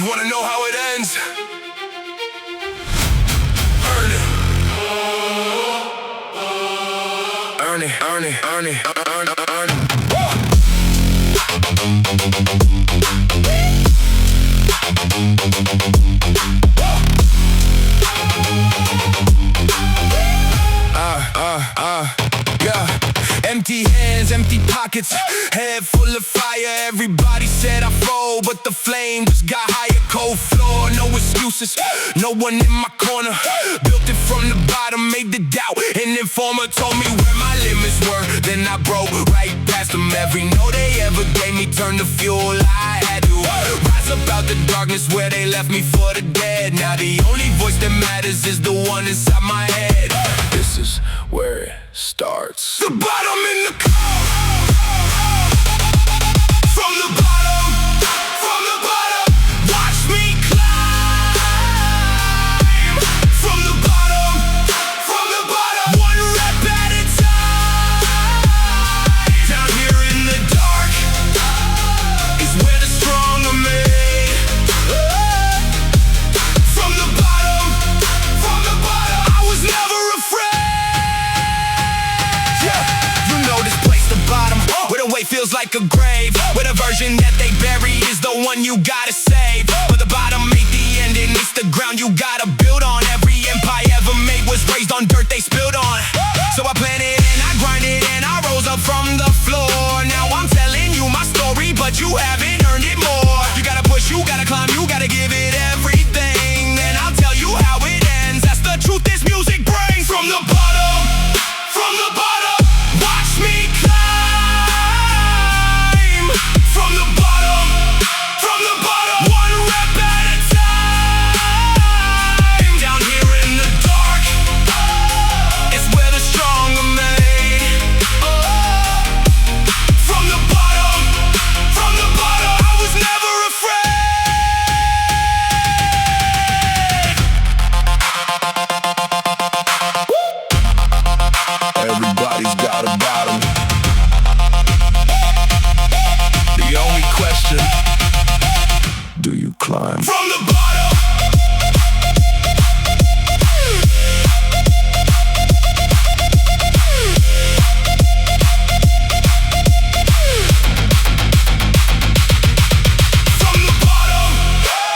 You wanna know how it ends? Earn it. Earn it, earn it, earn it, earn it, earn it. Yeah. Empty hands, empty pockets, head full of fire. Everybody said I fold, but the flame just got higher. Cold floor, no excuses, no one in my corner. Built it from the bottom, made the doubt. An informer told me where my limits were. Then I broke right past them. Every no they ever gave me turned to fuel. I had to rise up out the darkness where they left me for the dead. Now the only voice that matters is the one inside my head. This is where it starts. The bottom in the car. From the bottom, watch me climb. From the bottom, one rep at a time. Down here in the dark is where the strong are made. From the bottom, I was never afraid. Yeah, you know this place, the bottom, where the weight feels like a grave, where the version that they bury is the one you gotta save. But the bottom ain't the end, and it's the ground you gotta build on. Every empire ever made was raised on dirt they spilled on. So I planted and I grinded and I rose up from the floor. Now I'm telling you my story, but you haven't earned it more. You gotta push, you gotta climb, you gotta give it everything. Then I'll tell you how it ends. That's the truth this music brings. From the bottom, watch me climb. From the bottom, one rep at a time. Down here in the dark is where the strong are made. From the bottom, I was never afraid. Everybody's got a bottom. The only question, do you climb? From the bottom.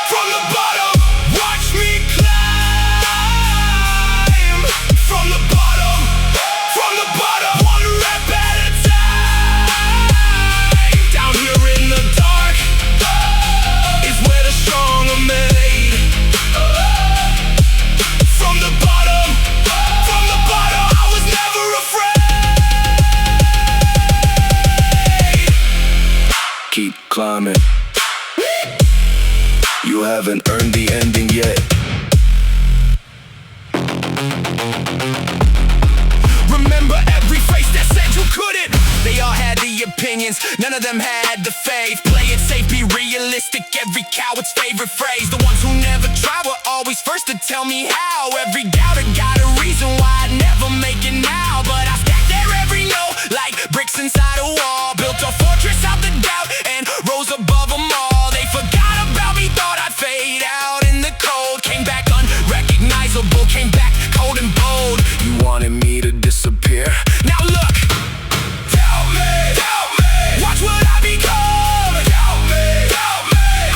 From the bottom, watch me climb. From the bottom, one rep at a time. Down here in the dark is where the strong are made. From the bottom, I was never afraid. Keep climbing. You haven't earned the ending yet. Remember every face that said you couldn't. They all had the opinions, none of them had the faith. Play it safe, be realistic, every coward's favorite phrase. The ones who never tried were always first to tell me how. Every doubter got a reason why I'd never make it now. But I stacked their every no like bricks inside a wall. Built a fortress out the doubt and rose above them all. They forgot about me, thought I'd fade out in the cold. Came back unrecognizable, came back cold and bold. You wanted me to disappear, now look. Doubt me, watch what I become. Doubt me,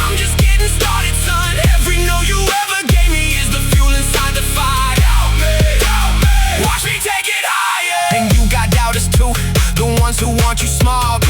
I'm just getting started, son. Every no you ever gave me is the fuel inside the fire. Doubt me, watch me take it higher. And you got doubters too, the ones who want you small.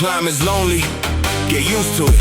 climb is lonely. Get used to it.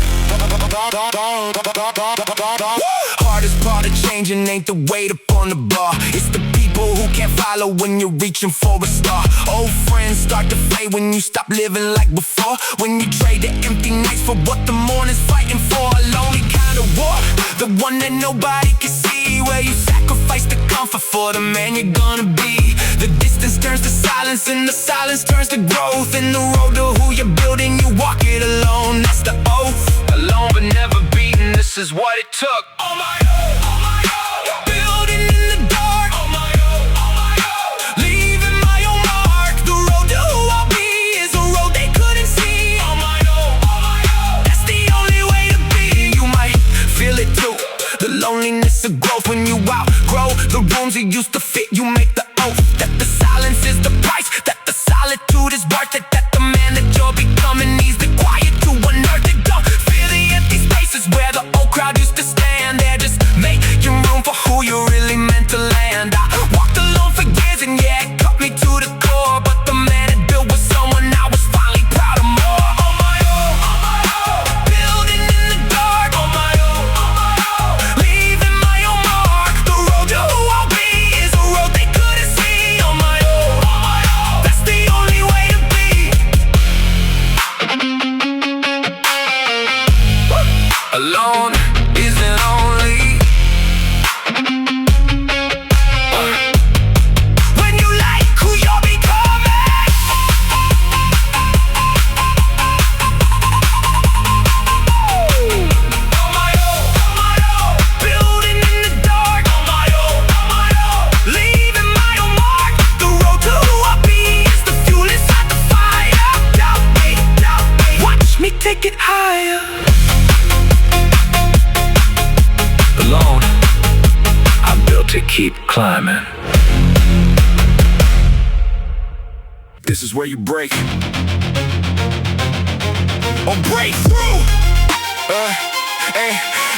Hardest part of changing ain't the weight upon the bar. It's the people who can't follow when you're reaching for a star. Old friends start to fade when you stop living like before. When you trade the empty nights for what the morning's fighting for. A lonely kind of war, the one that nobody can see. Where you sacrifice the comfort for the man you're gonna be. The distance turns to silence and the silence turns to growth. In the road to who you're building, you walk it alone. That's the oath. Alone but never beaten, this is what it took. On my own, on my own. Building in the dark. On my own, on my own. Leaving my own mark. The road to who I'll be is a road they couldn't see. On my own, on my own. That's the only way to be. You might feel it too, the loneliness of growth. When you outgrow the rooms that used to fit, you make the oath that the silence is the price, that the solitude is worth it, that the man that you're becoming needs the quiet to unearth it. Don't feel the empty spaces where the old crowd used to stand there. Just making room for who you're really meant to land. I walked alone for years and yeah, it cut me to the core, but the man it built was someone I was finally proud of more. On my own, on my own. Building in the dark. On my own, on my own. Leaving my own mark. The road to who I'll be is a road they couldn't see. On my own, on my own. That's the only way to be. Alone isn't lonely. When you like who you're becoming. On my own, building in the dark. On my own, leaving my own mark. The road to who I'll be is the fuel inside the fire. Doubt me, watch me take it higher. Alone, I'm built to keep climbing. This is where you break or break through.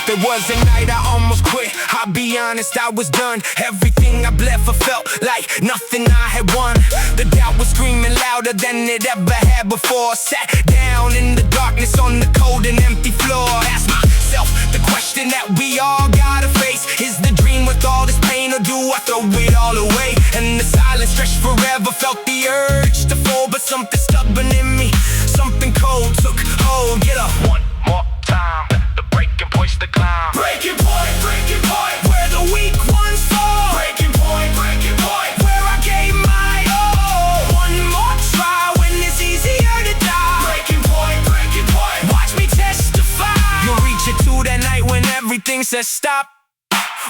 There was a night I almost quit. I'll be honest, I was done. Everything I bled for felt like nothing I had won. The doubt was screaming louder than it ever had before. Sat down in the darkness on the cold and empty floor. Asked myself the question that we all gotta face. Is the dream worth all this pain, or do I throw it all away? And the silence stretched forever. Felt the urge to fall, but something stubborn in me, something cold took hold. Get up one more time. The breaking point's the climb. Breaking point, where the weak ones fall. Breaking point, where I gave my all. One more try when it's easier to die. Breaking point, watch me testify. You'll reach it to that night when everything says stop.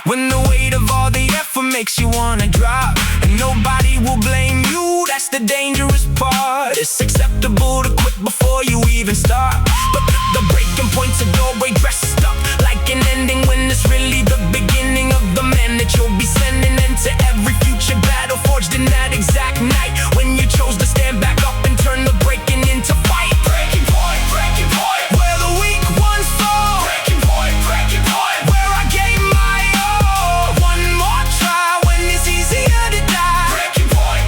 When the weight of all the effort makes you wanna drop, and nobody will blame you, that's the dangerous part. It's acceptable to quit before you even start, but the breaking point's a doorway dressed up like an ending, when it's really the beginning of the man that you'll be sending into every future battle forged in that exact night when you chose to stand back up and turn the breaking into fight. Breaking point, where the weak ones fall. Breaking point, where I gave my all. One more try when it's easier to die. Breaking point,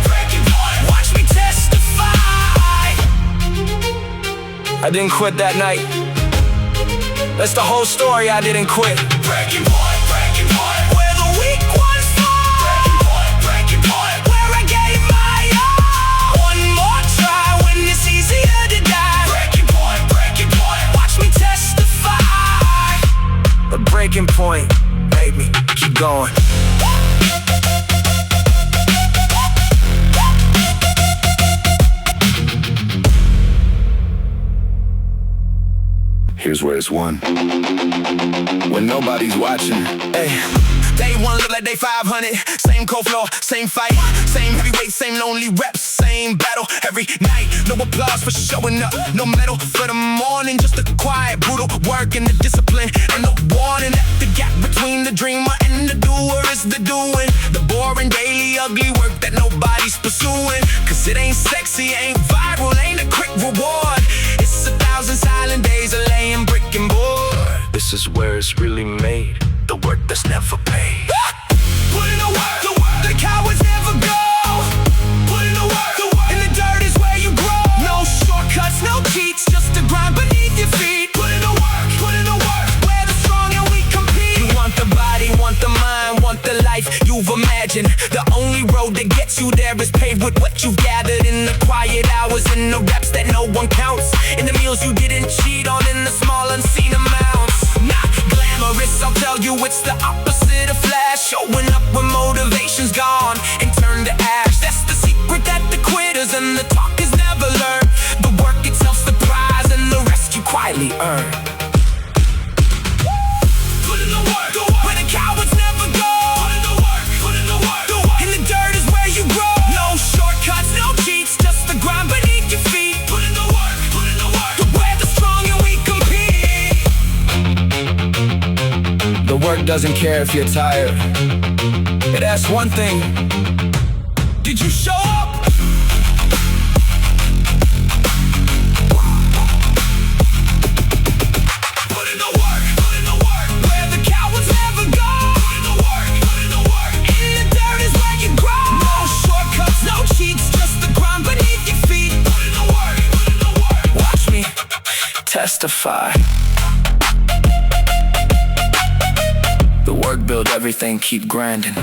watch me testify. I didn't quit that night. That's the whole story, I didn't quit. Breaking point, where the weak ones fall. Breaking point, where I gave my all. One more try when it's easier to die. Breaking point, watch me testify. The breaking point made me keep going. Here's where it's won. When nobody's watching. Hey, they one look like they 500. Same cold floor, same fight, same heavyweight, same lonely reps, same battle every night. No applause for showing up, no medal for the morning. Just the quiet, brutal work and the discipline, and the warning that the gap between the dreamer and the doer is the doing. The boring, daily, ugly work that nobody's pursuing. Cause it ain't sexy, ain't viral, ain't a quick reward. It's 1,000 silent days of laying brick and board. This is where it's really made, the work that's never paid. Put in the work, the cowards never go. Put in the work, in the dirt is where you grow. No shortcuts, no cheats, just you there is paved with what you've gathered in the quiet hours, in the reps that no one counts, in the meals you didn't cheat on, in the small unseen amounts. Not glamorous, I'll tell you it's the opposite of flash. Showing up when motivation's gone and turned to ash. That's the secret that the quitters and the talkers never learn. The work itself's the prize and the rest you quietly earn. Put in the work, where the cowards never go. Put in the work, put in the work, in the dirt is where you grow. No shortcuts, no cheats, just the grind beneath your feet. Put in the work, put in the work, where the strong and we compete. The work doesn't care if you're tired. It asks one thing: did you show up? Put in the work, put in the work, where the cowards never go. Put in the work, put in the work, in the dirt is where you grow. No shortcuts, no cheats, just the grind beneath your feet. Put in the work, put in the work. Watch me testify. The work build everything, keep grinding.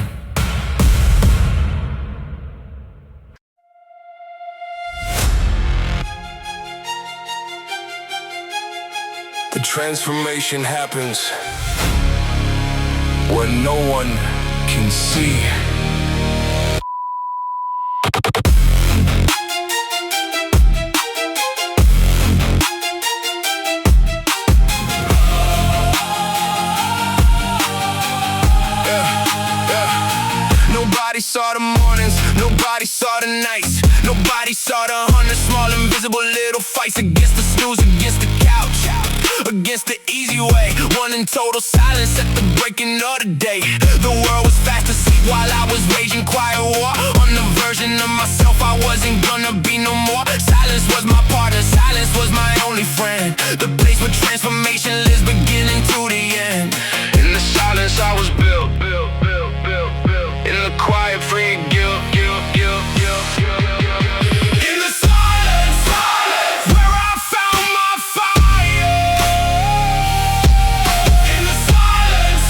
The transformation happens where no one can see. Nobody saw the mornings, nobody saw the nights, nobody saw the 100 small invisible little fights against the snooze, against the couch, against the easy way. One in total silence at the breaking of the day. The world was fast asleep while I was waging quiet war on the version of myself I wasn't gonna be no more. Silence was my partner, silence was my only friend. The place where transformation lives, beginning to the end. In the silence I was built. In the quiet, free guilt. In the silence, where I found my fire. In the silence,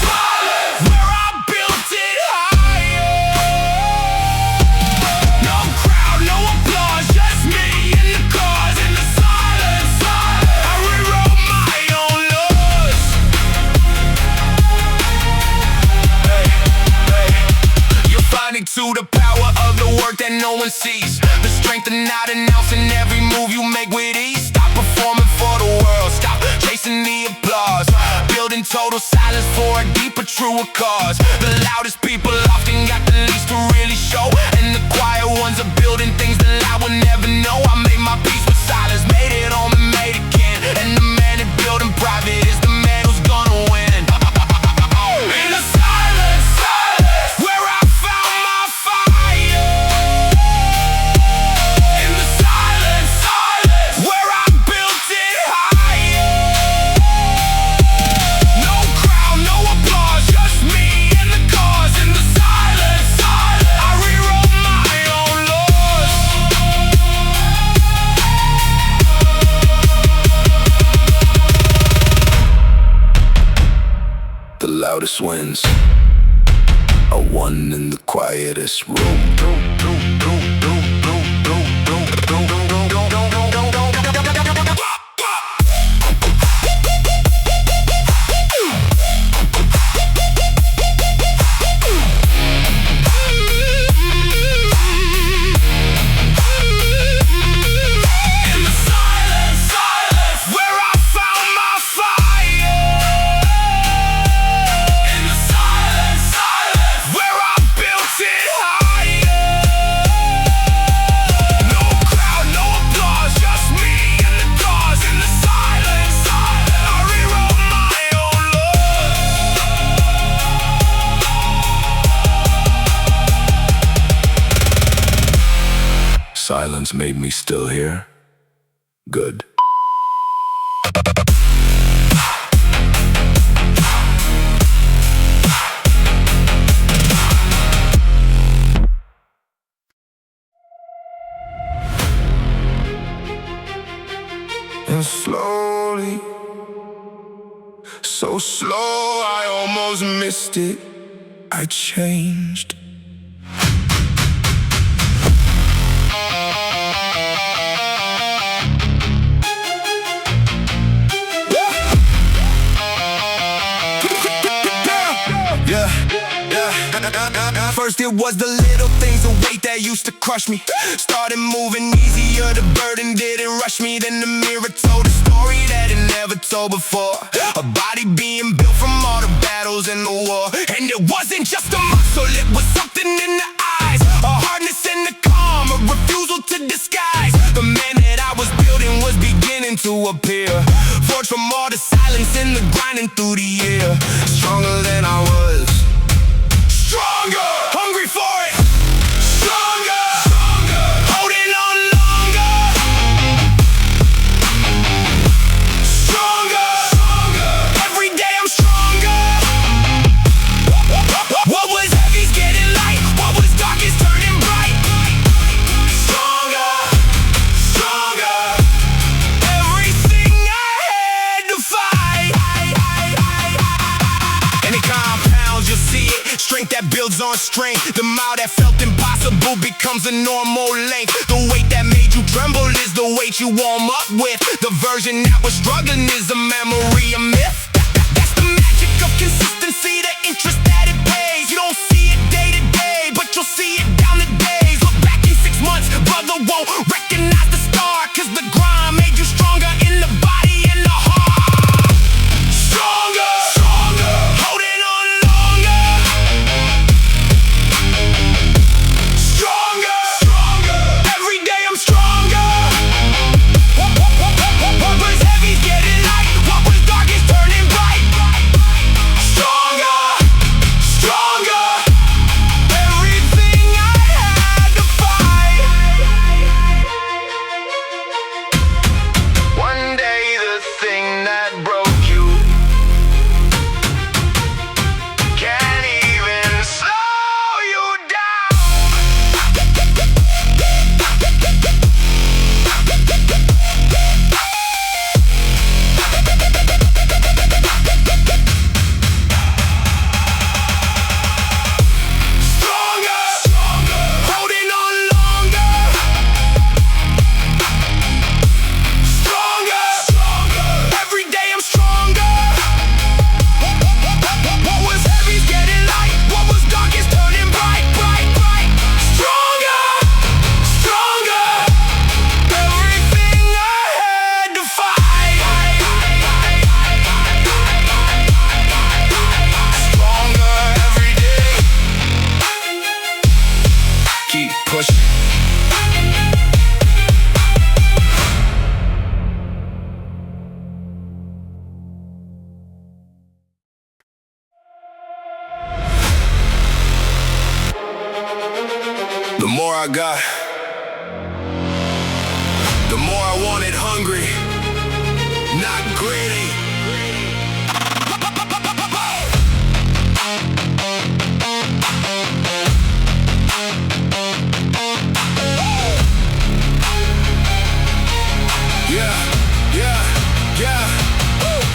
where I built it higher. No crowd, no applause, just me and the cause. In the silence, I rewrote my own laws. You're finding to the power of the work that no one sees. The strength of not announcing every move you make with ease. Stop performing for the world, stop chasing the applause. Building total silence for a deeper, truer cause. The loudest people often got the least to really show, and the quiet ones are building things the loud will never know. I made my peace with silence, made it home and made it again. And the man that built in private is the man who's gonna win. In the silence, where I found my fire. In the silence, where I built it higher. No crowd, no applause, just me and the cause. In the silence, I rewrote my own laws. The loudest wins, a one in the quietest room. In the silence, where I found my fire. In the silence, where I built it higher. No crowd, no applause, just me and the cause. In the silence, I rewrote my own laws. Silence made me still here. Good. And slowly, so slow I almost missed it. I changed. First it was the little things, the weight that used to crush me. Started moving easier, the burden didn't rush me. Then the mirror told a story that it never told before. A body being built from all the battles and the war. And it wasn't just a muscle, it was something in the eyes. A hardness and a calm, a refusal to disguise. The man that I was building was beginning to appear. Forged from all the silence and the grinding through the year. Stronger than I was. Stronger! Hungry for it! Stronger! Stronger! Holding on longer! Stronger! Stronger! Every day I'm stronger! What was heavy's getting light? What was dark is turning bright? Stronger! Stronger! Everything I had to fight. And it compounds, you'll see it. Strength that builds on strength. The mile that felt impossible becomes a normal length. The weight that made you tremble is the weight you warm up with. The version that was struggling is a memory, a myth. That's the magic of consistency, the interest that it pays. You don't see it day to day, but you'll see it down the days. Look back in 6 months, brother won't recognize the star. Cause the grind made you stronger in the body and the heart. Stronger, stronger, holding on longer. Stronger, stronger, every day I'm stronger. What was heavy's getting light, what was dark is turning bright. Stronger, stronger, everything I had to fight. One day the thing that broke you can't even slow you down. Stronger, stronger, holding on longer. Stronger, stronger, every day I'm stronger. What was heavy's getting light, what was dark is turning bright, bright, bright. Stronger, stronger, everything I had to fight. Stronger every day. Keep pushing. The more I got, the more I wanted. Hungry, not greedy. Yeah.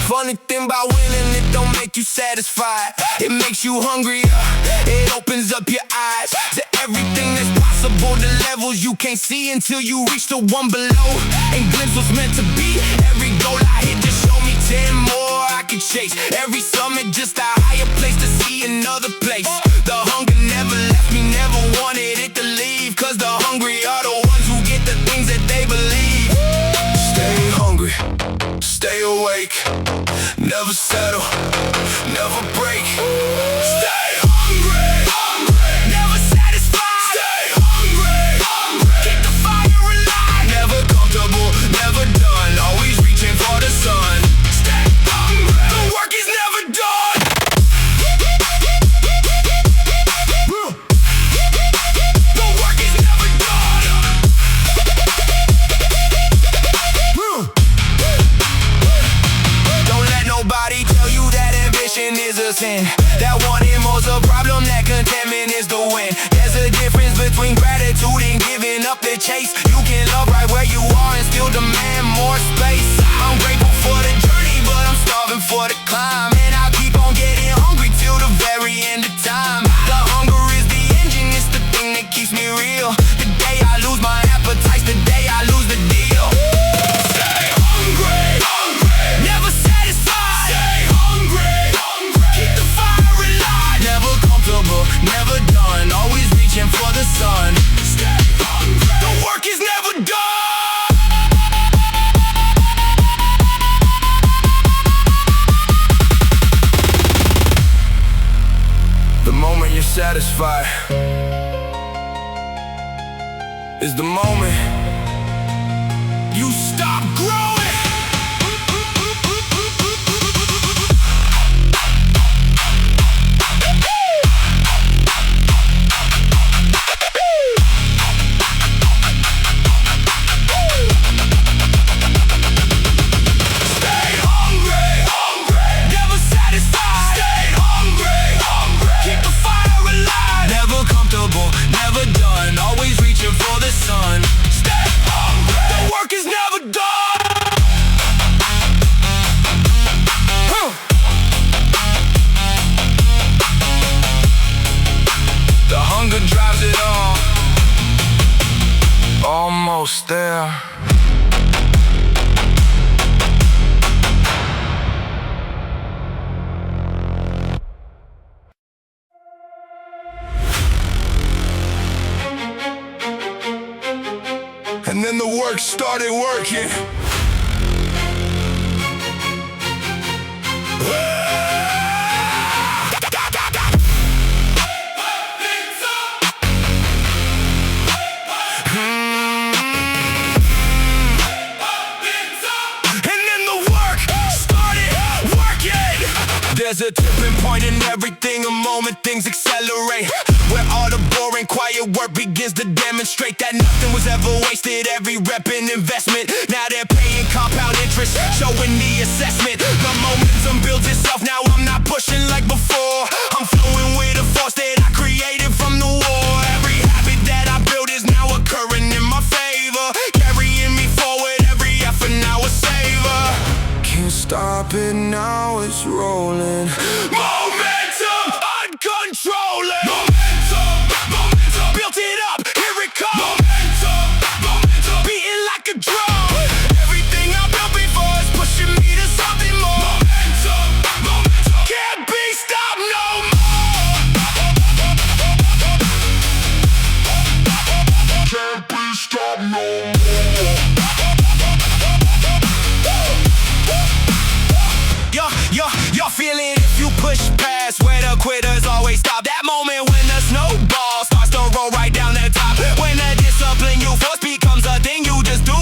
Funny thing about winning, it don't make you satisfied. It makes you hungrier. It opens up your eyes to everything that's possible, the levels you can't see until you reach the one below. And glimpse what's meant to be. Every goal I hit just show me 10 more I can chase. Every summit just a higher place to see another place. The hunger never left me, never wanted it to leave. Cause the hungry are the ones who get the things that they believe. Stay hungry, stay awake, never settle, never break. Stay hungry, never satisfied. Stay hungry, keep the fire alive. Never comfortable, never done, always reaching for the sun. Stay hungry, the work is never done. The work is never done. Don't let nobody tell you that ambition is a sin. That wanting more's a problem, that contentment is the win. There's a difference between gratitude and giving up the chase. You can love right where you are and still demand more space. I'm grateful for the journey, but I'm starving for the climb. And I'll keep on getting hungry till the very end of time. The hunger is the engine, it's the thing that keeps me real. The day I lose my appetite, the day I lose the deal. Stay hungry, never satisfied. Stay hungry, keep the fire alive. Never comfortable, never done. satisfied is the moment you stop growing. Drives it on. Almost there. And then the work started working. There's a tipping point in everything, a moment things accelerate, where all the boring, quiet work begins to demonstrate that nothing was ever wasted. Every rep and investment, now they're paying compound interest, showing the assessment. The momentum builds itself, now I'm not pushing like before. I'm flowing with a force that I created from the war. Every habit that I built is now occurring in my favor, carrying me forward, every effort now a savor. Can't stop it, now it's rolling. Momentum, uncontrolling. Momentum, momentum, built it up, here it comes. Momentum, momentum, beating like a drum. Everything I built before is pushing me to something more. Momentum, momentum, can't be stopped no more. Can't be stopped no more. Y'all feeling if you push past where the quitters always stop. That moment when the snowball starts to roll right down the top. When the discipline you force becomes a thing you just do.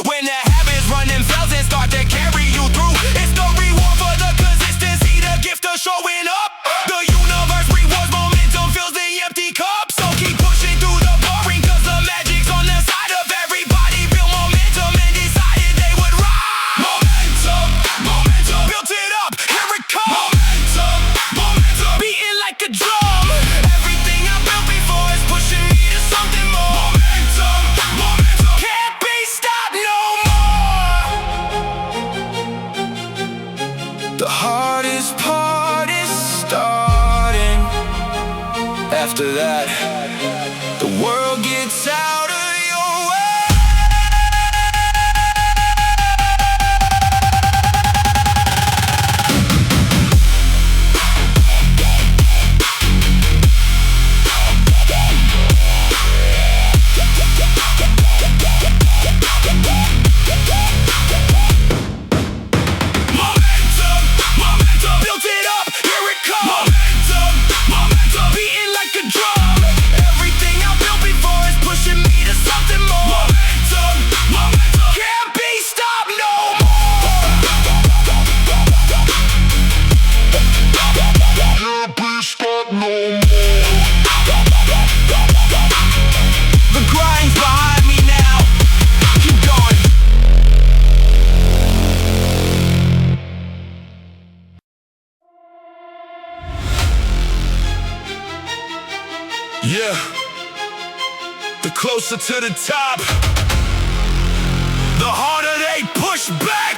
When the habits run in fells and start to carry you through. It's the reward for the consistency, the gift of showing up. The universe rewards momentum, fills the empty cup. So keep pushing through the boring, cause the magic's on the side of everybody. Built momentum and decided they would ride. Momentum, momentum, built it up, here it comes. Momentum, momentum, beating like a drum. Everything I built before is pushing me to something more. Momentum, momentum, can't be stopped no more. The hardest part is starting. After that, the world gets out of your way. Momentum, momentum, built it up, here it comes. Momentum, momentum, beating like a drum. Everything I built before is pushing me to something more. Momentum, momentum, can't be stopped no more. Can't be stopped no more. The grind's behind me now. Keep going. Yeah. The closer to the top, The harder they push back.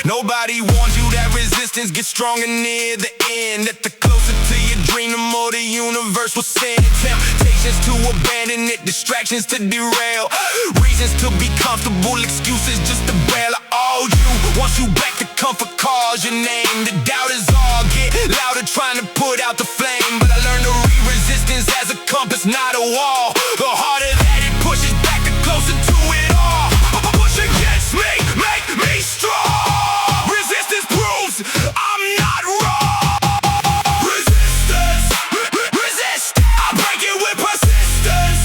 Nobody warns you that resistance gets stronger near the end. That the closer to your dream, the more the universe will send. Temptations to abandon it, distractions to derail, reasons to be comfortable, excuses just to bail. All you wants you back to comfort calls your name. The doubters all get louder trying to put out the flame, but I learned to rewrite the wall. The harder that it pushes back, the closer to it all. Push against me, make me strong. Resistance proves I'm not wrong. Resistance, resist, I'll break it with persistence.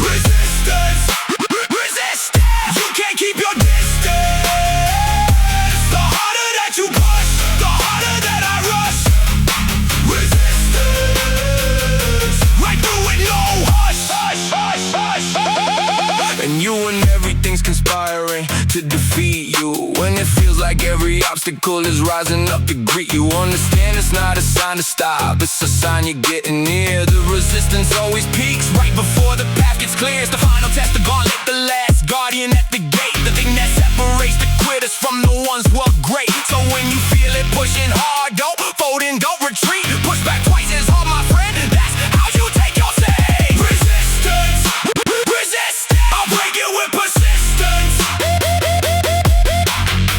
Resistance, resist, you can't keep your distance. The harder that you push, the harder that I rush. Resistance, right through it, no hush. And you and everything's conspiring to defeat you. When it feels like every obstacle is rising up to greet you. Understand it's not a sign to stop, it's a sign you're getting near. The resistance always peaks right before the path gets clear. It's the final test, the gauntlet, the last guardian at the gate. The thing that separates the quitters from the ones who are great. So when you feel it pushing hard, don't fold in, don't retreat. Push back twice as hard, my friend, that's how you take your seat. Resistance, resist, I'll break it with persistence.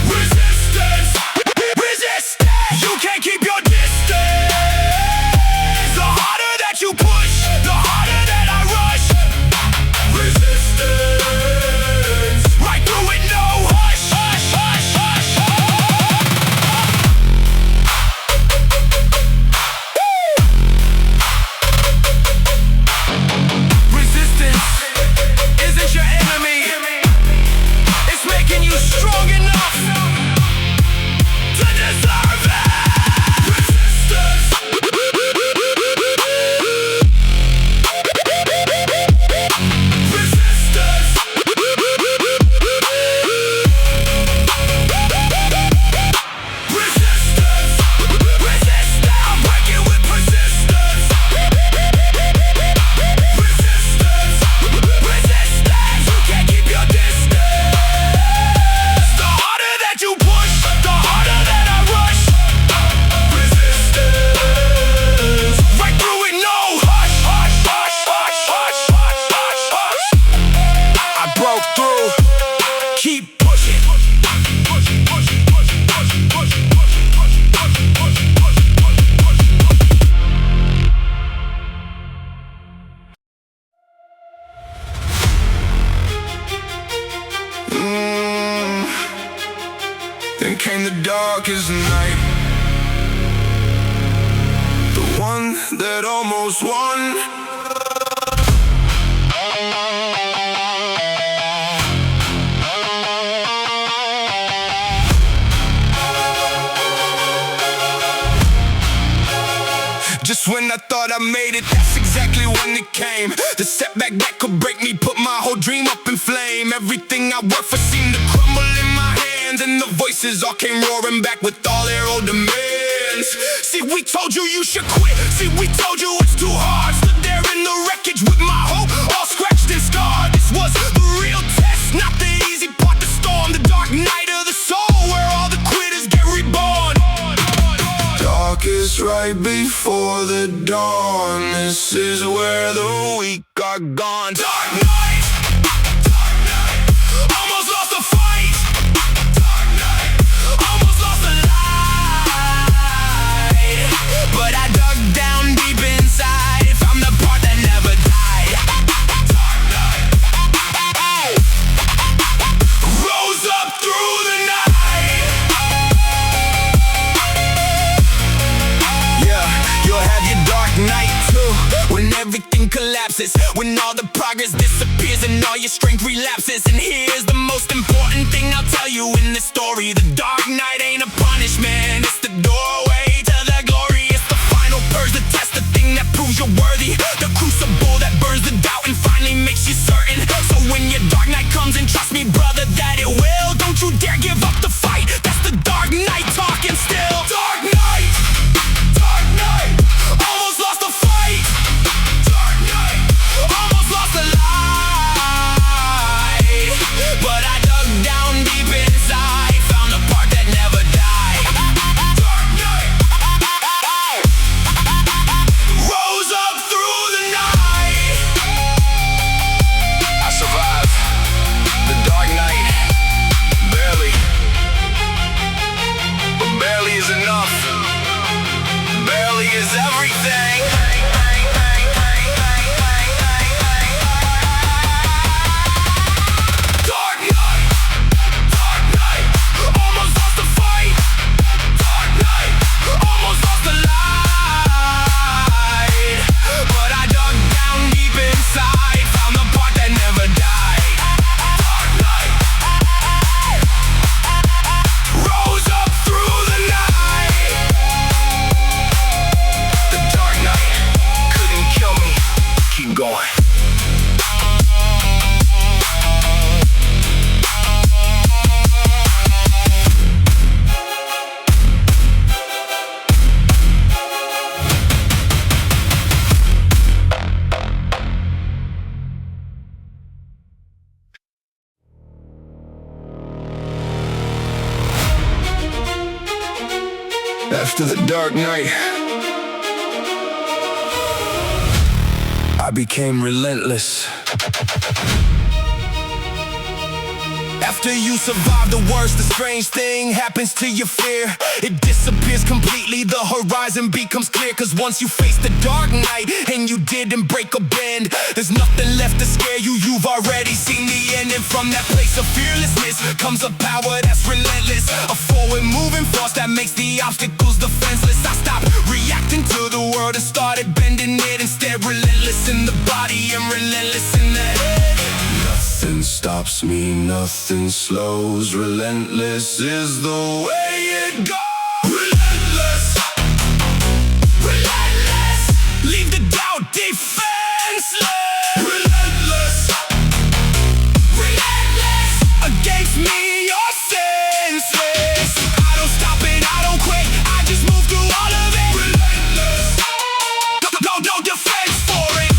Resistance, resist, you can't keep your distance. The harder that you push, the harder that I rush. Resistance, right through it, no hush. Resistance isn't your enemy, it's making you strong enough to deserve it. Resistance, resistance, resistance, resist, I'll break it with persistence. Resistance, resistance, you can't keep your distance. The harder that you push, the harder that I rush. Resistance, right through it, no hush. I broke through, keep pushing. Then came the darkest night, the one that almost won. Just when I thought I made it, that's exactly when it came. The setback that could break me, put my whole dream up in flame. Everything I worked for seemed to crumble in my hands, and the voices all came roaring back with all their old demands. See, we told you you should quit, see, we told you it's too hard. Stood there in the wreckage with my hope all scratched and scarred. This was the real test, not the easy part, the storm. The dark night of the soul, where all the quitters get reborn. Darkest right before the dawn, this is where the weak are gone. Dark night, almost lost the fight. Dark night, almost lost the light. But I dug down deep inside, found the part that never died. Dark night, rose up through the night. You'll have your dark night too, when everything collapses, when all the progress disappears and all your strength relapses. And here's the most important thing I'll tell you in this story: the dark night ain't a punishment, it's the doorway to the glory. It's the final purge, the test, the thing that proves you're worthy, the crucible that burns the doubt and finally makes you certain. So when your dark night comes, and trust me brother that it will, don't you dare give up the fight. That's the dark night talking still. Dark night, dark night, almost lost the fight. Dark night, almost lost the light. But I dug down deep inside, found the part that After the dark night, I became relentless. After you survive the worst, the strange thing happens to your fear. It disappears completely, the horizon becomes clear. Cause once you face the dark night and you didn't break a bend, there's nothing left to scare you, you've already seen the end. And from that place of fearlessness comes a power that's relentless, a forward moving force that makes the obstacles defenseless. I stopped reacting to the world and started bending it instead. Relentless in the body and relentless in the head. Nothing stops me, nothing slows. Relentless is the way it goes. Relentless, relentless, leave the doubt defenseless. Relentless, relentless, against me you're senseless. I don't stop and I don't quit, I just move through all of it. Relentless, no defense for it.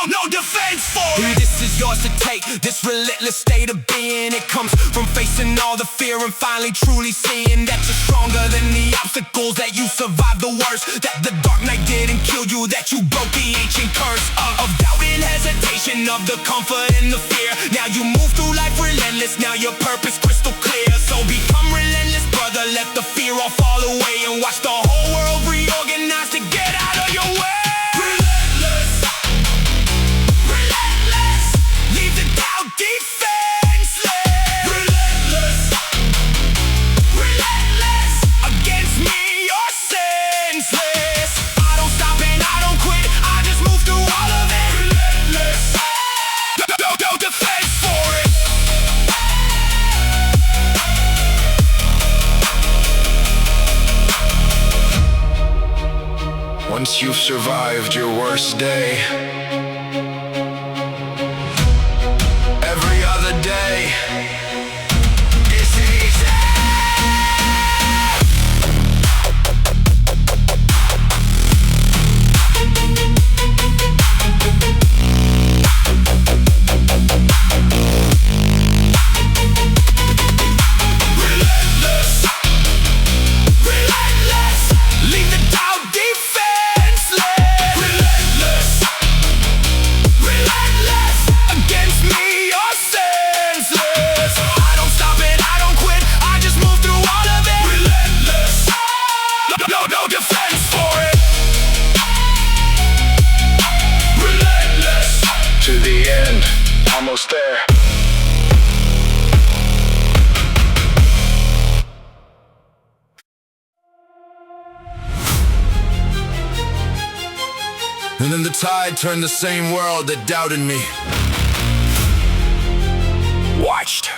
No defense for it. This is yours to take, this relentless state of being. It comes from facing all the fear and finally truly seeing that you're stronger than the obstacles, that you survived the worst, that the dark night didn't kill you, that you broke the ancient curse of doubt and hesitation, of the comfort and the fear. Now you move through life relentless, now your purpose crystal clear. So become relentless, brother, let the fear all fall away, and watch the whole world reorganize to get out of your way. Once you've survived your worst day, every other day is easy. Relentless, relentless, leave the doubt no defense for it. Relentless to the end, almost there. And then the tide turned the same world that doubted me. Watched.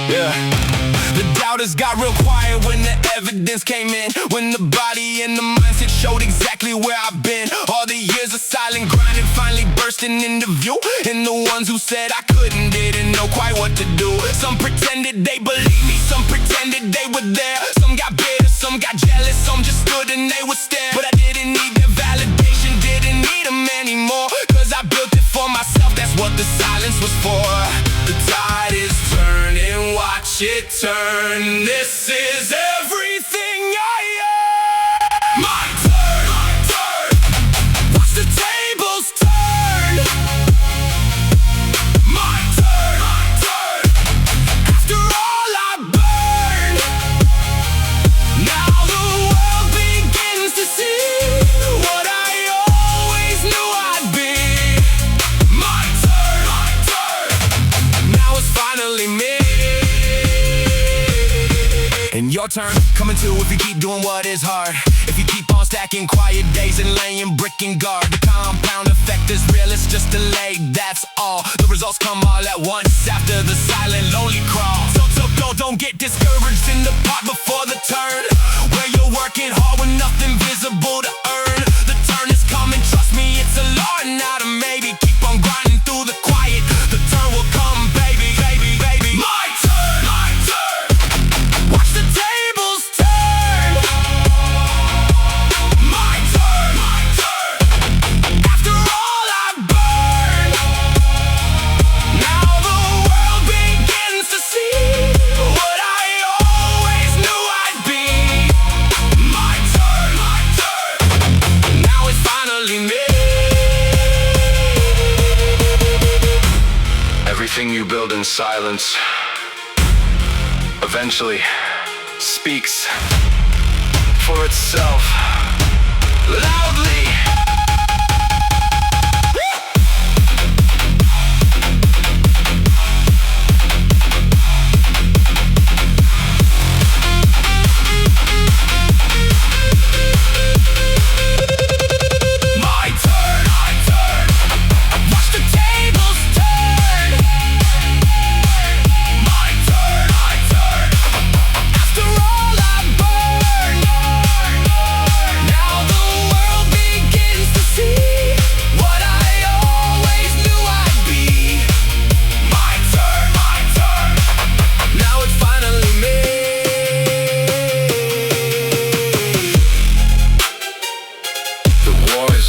Yeah. The doubters got real quiet when the evidence came in, when the body and the mindset showed exactly where I've been. All the years of silent grinding finally bursting into view, and the ones who said I couldn't didn't know quite what to do. Some pretended they believed me, some pretended they were there. Some got bitter, some got jealous, some just stood and they would stare. But I didn't need their validation, didn't need them anymore, cause I built it for myself, that's what the silence was for. The tide is turning, watch it turn. This is everything I am. My turn. Watch the tables turn. My turn. After all I burn, now the world begins to see what I always knew I'd be. My turn. Now it's finally me. And your turn, coming too if you keep doing what is hard. If you keep on stacking quiet days and laying brick and guard. The compound effect is real, it's just delayed, that's all. The results come all at once after the silent lonely crawl. So don't get discouraged in the part before the turn, where you're working hard with nothing visible to earn. The turn is coming, trust me, it's a law and not a maybe. Keep on grinding through the quiet, the turn will come, baby. My turn. Everything you build in silence eventually speaks for itself loudly.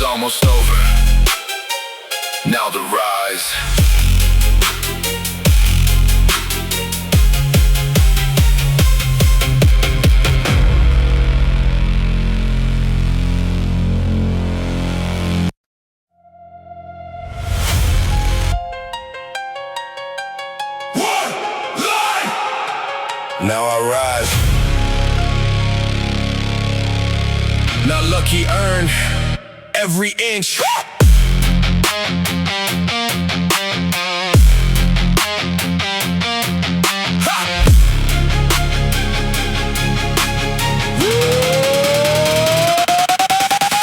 Almost over. Now the rise. One line. Now I rise. Now lucky earn every inch.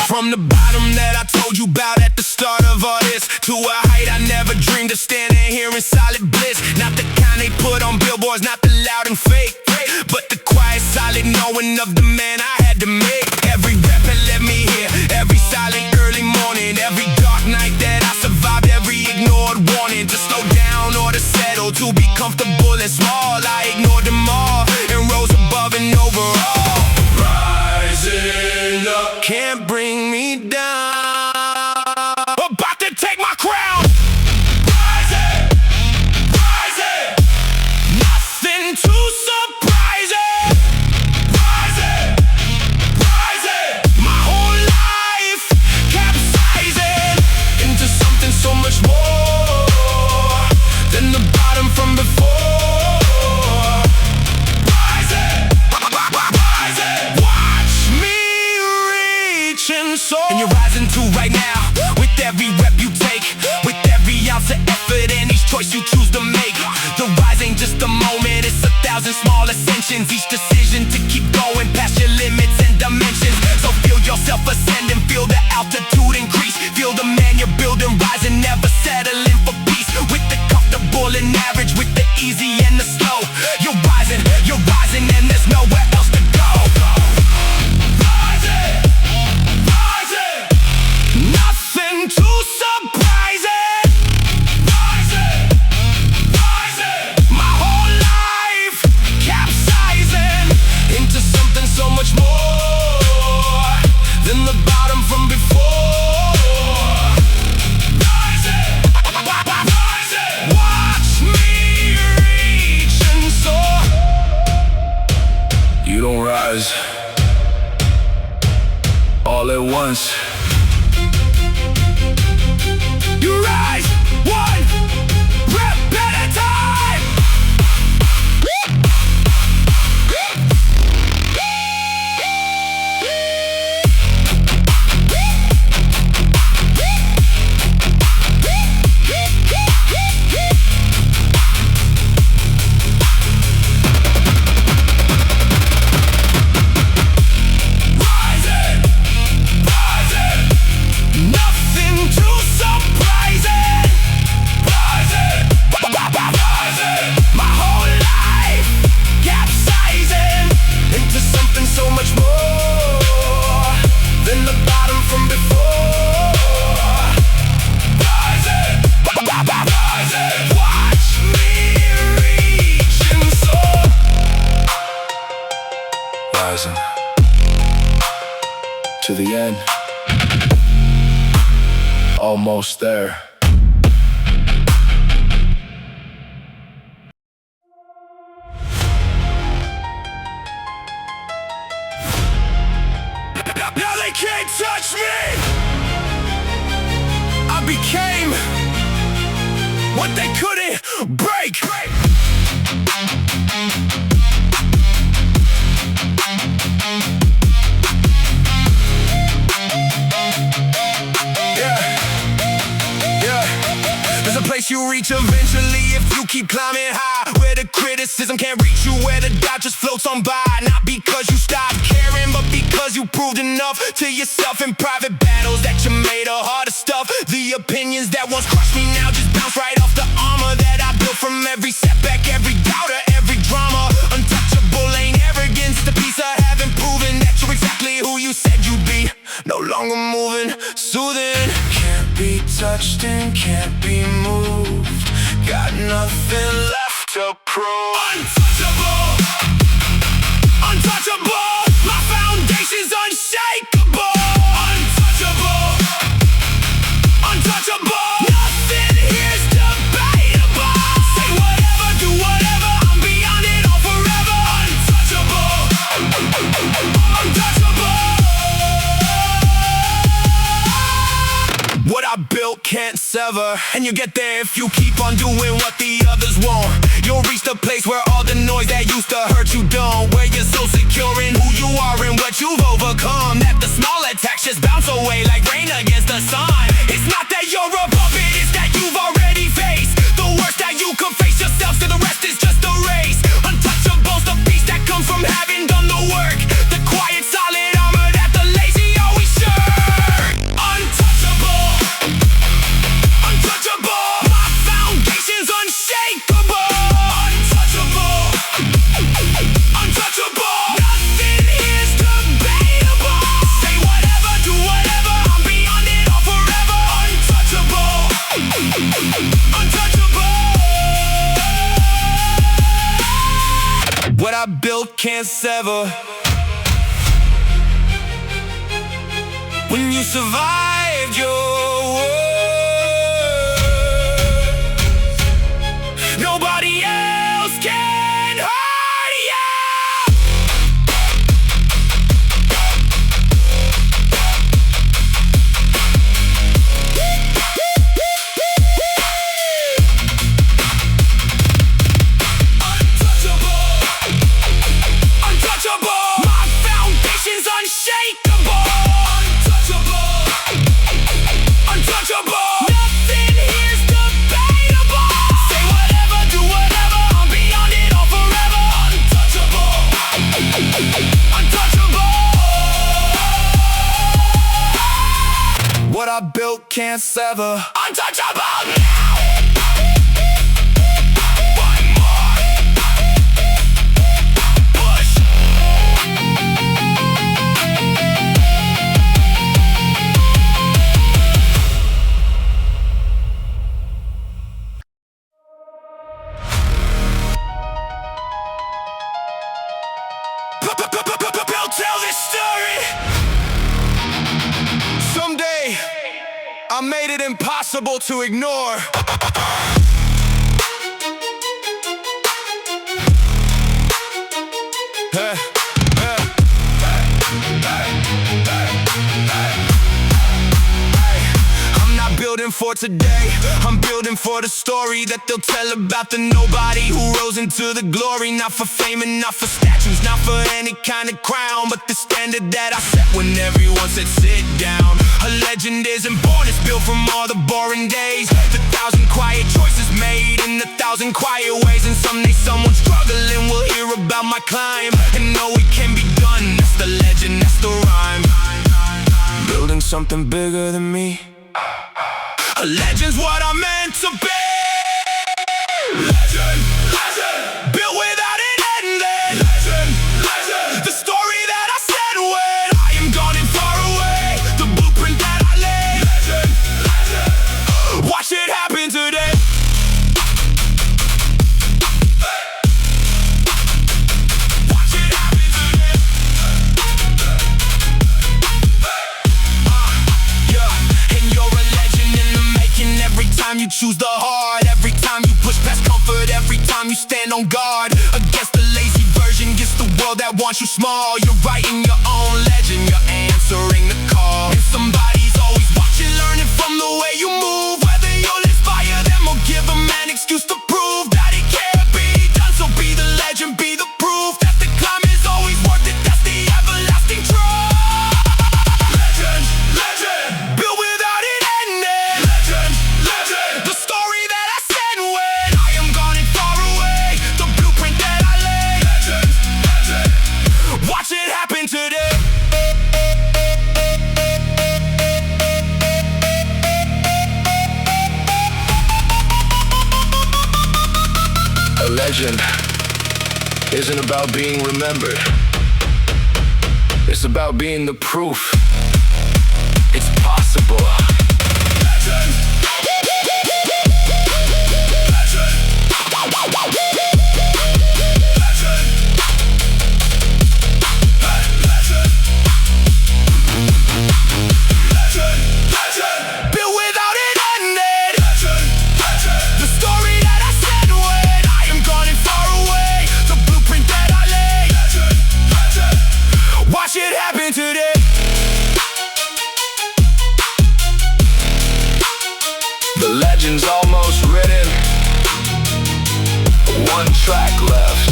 From the bottom that I told you about at the start of all this, to a height I never dreamed of, standing here in solid bliss. Not the kind they put on billboards, not the loud and fake, but the quiet, solid knowing of the man I had to make. Every rep that led me here, every silent early morning, every dark night that I survived, every ignored warning to slow down or to settle, to be comfortable and small. I ignored them all and rose above and over all. Rising up can't bring me down. About to take my crown. Rising, rising, nothing too surprising. Rising, rising, my whole life capsizing into something so much more than the bottom from before. Rising, rising, watch me reach and soar. And you're rising too right now, with every rep you take, with every ounce of effort and each choice you choose to make. The rise ain't just a moment, it's 1,000 small ascensions. Each decision to keep going past your limits and dimensions. So feel yourself ascending, feel the altitude increase. Feel the man you're building rising, never settling for peace. With the comfortable and average, with the easy and the slow. You're rising and there's nowhere else to go. Rising, rising, nothing too surprising. Rising, rising, my whole life capsizing into something so much more than the bottom from before. Rising, rising, watch me reach and soar. You don't rise all at once. You rise one rep at a time. Rising, rising, nothing too surprising. Rising, rising, my whole life capsizing into something so much more than the bottom from before. Rising, rising, watch me reach and soar. Rising to the end, almost there. Now they can't touch me. I became what they couldn't break. There's a place you reach eventually if you keep climbing high, where the criticism can't reach you, where the doubt just floats on by. Not because you stopped caring, but because you proved enough to yourself in private battles that you made a harder stuff. The opinions that once crushed me now just bounce right off the armor that I built from every setback, every doubter, every drama. Untouchable ain't arrogance, the piece of having proven that you're exactly who you said you'd be. No longer moving, soothing. Can't be touched and can't be moved. Got nothing left to prove. Untouchable, untouchable. My foundation's unshakable. Untouchable, untouchable. Nothing here's debatable. Say whatever, do whatever. I'm beyond it all forever. Untouchable, untouchable. What I built can't sever, and you get there if you keep on doing what the others won't. You'll reach the place where all the noise that used to hurt you don't, where you're so secure in who you are and what you've overcome, that the small attacks just bounce away like rain against the sun. It's not that you're above it, it's that you've already faced the worst that you could face yourself, so the rest is just a race. Untouchable's the peace that comes from having done the work, the quiet solid armor that the lazy always shirk. Untouchable, untouchable. My foundation's unshakable. Untouchable, untouchable. Nothing here's debatable. Say whatever, do whatever. I'm beyond it all forever. Untouchable, untouchable. What I built can't sever. When you survived your worst, nobody else can hurt you. Untouchable, untouchable. My foundation's unshakable. Untouchable, untouchable. Nothing here's debatable. Say whatever, do whatever. I'm beyond it all forever. Untouchable, untouchable. What I built can't sever. Untouchable now. One more push. Tell this story. Someday I made it impossible to ignore. I'm not building for today, I'm building for the story that they'll tell about the nobody who rose into the glory. Not for fame and not for statues, not for any kind of crown, but the standard that I set when everyone said sit down. A legend isn't born, it's built from all the boring days, the 1,000 quiet choices made in 1,000 quiet ways. And someday someone struggling will hear about my climb and know it can be done. That's the legend, that's the rhyme. Building something bigger than me. A legend's what I'm meant to be. Legend, legend. Built without an ending. Legend, legend. The story that I said when I am gone and far away. The blueprint that I laid. Legend, legend. Watch it happen today. Watch it happen today. Yeah. And you're a legend in the making. Every time you choose the hard, every time you push past comfort, every time you stand on guard against the lazy version, against the world that wants you small. You're writing your own legend, you're answering the call. And somebody's always watching, learning from the way you move, whether you'll inspire them or give them an excuse to prove legend isn't about being remembered. It's about being the proof it's possible. Legend. Today, the legend's almost written. One track left.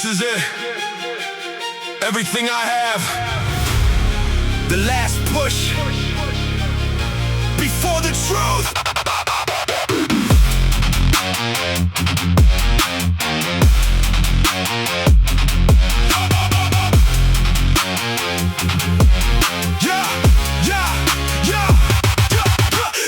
this is it. Everything I have. The last push before the truth.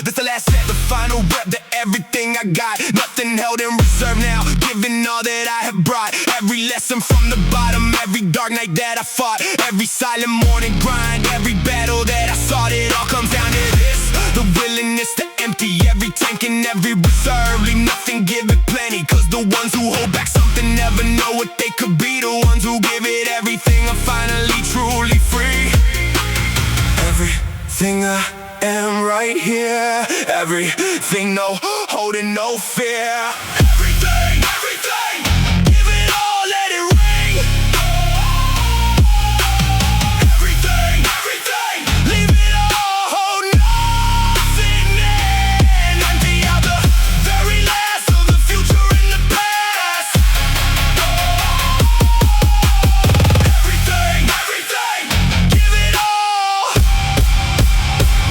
This the last set, the final rep, the everything I got. Nothing held in reserve now, giving all that I have brought. Every lesson from the bottom, every dark night that I fought, every silent morning grind, every battle that I sought. It all comes down to this: the willingness to empty every tank and every reserve. Leave nothing, give it plenty, cause the ones who hold back something never know what they could be. The ones who give it everything are finally truly free. Everything I am right here. Everything, no holding, no fear. Everything, everything, give it all, let it ring. Everything, everything, leave it all, hold nothing in. Empty out the very last of the future and the past. Everything, everything, give it all.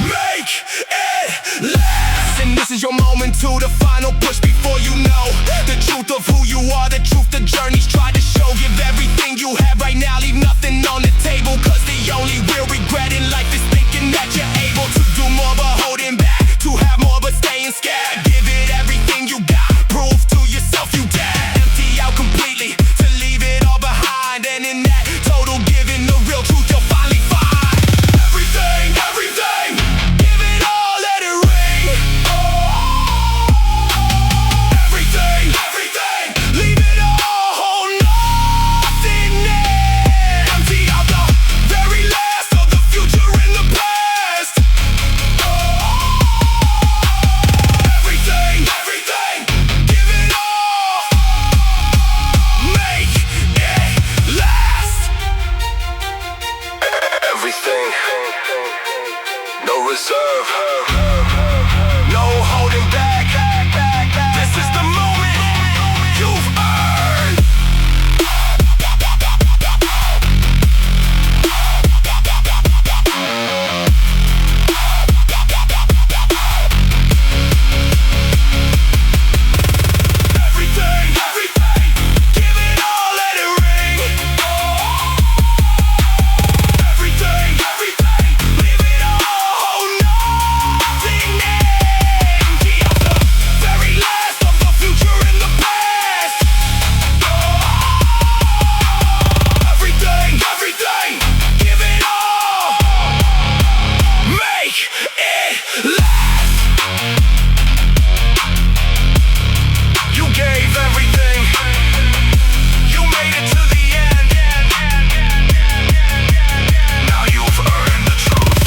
Make it last. And this is your moment to the final push before you know the truth of who you are, the truth the journey's tried to show. Give everything you have right now, leave nothing on the table, cause the only real regret in life is thinking that you're able to do more but holding back, to have more but staying scared. Give it everything you got, prove to yourself you dare. Empty out completely, to leave it all behind. And in that total giving, the real truth you'll finally find. Everything, everything, give it all, let it ring. Everything, everything, leave it all, hold nothing in. Empty out the very last of the future and the past. Everything, everything, give it all. Make it last. Everything, no reserve, No holding back. This is the moment you've earned. Everything, everything, give it all, let it ring. Everything, everything, leave it all, hold nothing in. Empty out the very last of the future and the past. Everything, everything, give it all. Make it last. You gave everything. You made it to the end. Now you've earned the truth.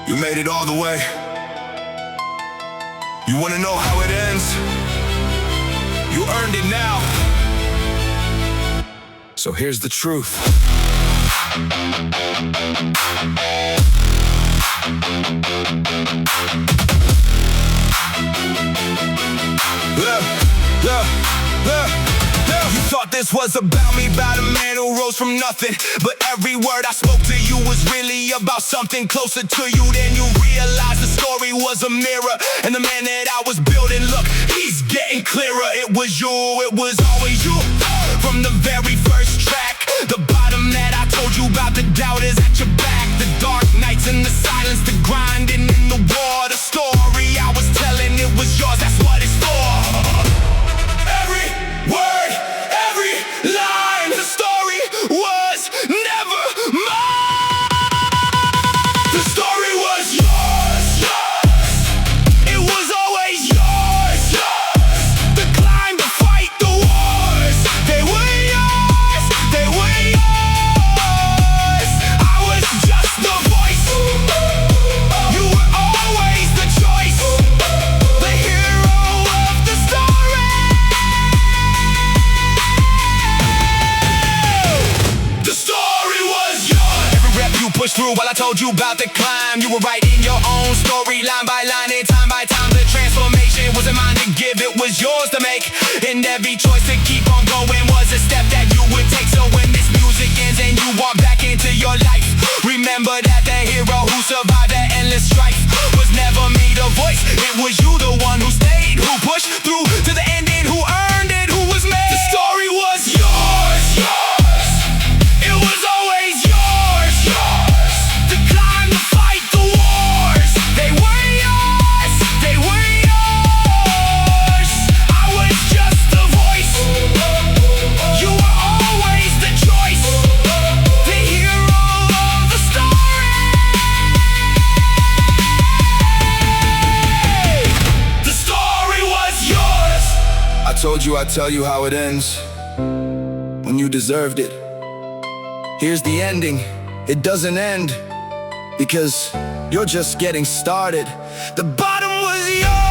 You made it all the way. You wanna know how it ends? You earned it now. So here's the truth. You thought this was about me, about a man who rose from nothing, but every word I spoke to you was really about something closer to you. Then you realized the story was a mirror, and the man that I was building, look, he's getting clearer, it was you, it was always you. From the very first track, the bottom that I told you about, the doubt is at your back. The dark nights and the silence, the grinding in the war. The story I was telling, it was yours, that's what it's for. Every word, every line, the story was never mine. The story was yours, yours. It was always yours, yours. The climb, the fight, the wars, they were yours, they were yours. I was just the voice. You were always the choice, the hero of the story. The story was yours. Every rep you pushed through while I told you about the climb. You were writing your own story, line by line and time by time. The transformation wasn't mine to give, it was yours to make. And every choice to keep on going was a step that you would take. So when this music ends and you walk back into your life, remember that the hero who survived the endless strife was never me, the voice. It was you, the one who stayed, who pushed through to the ending, who earned it, who was made. The story was yours, yours. It was always yours, yours. The climb, the fight, the wars, they were yours, they were yours. I was just the voice. You were always the choice, the hero of the story. The story was yours. I told you I'd tell you how it ends, when you deserved it. Here's the ending, it doesn't end, because you're just getting started. The bottom was yours.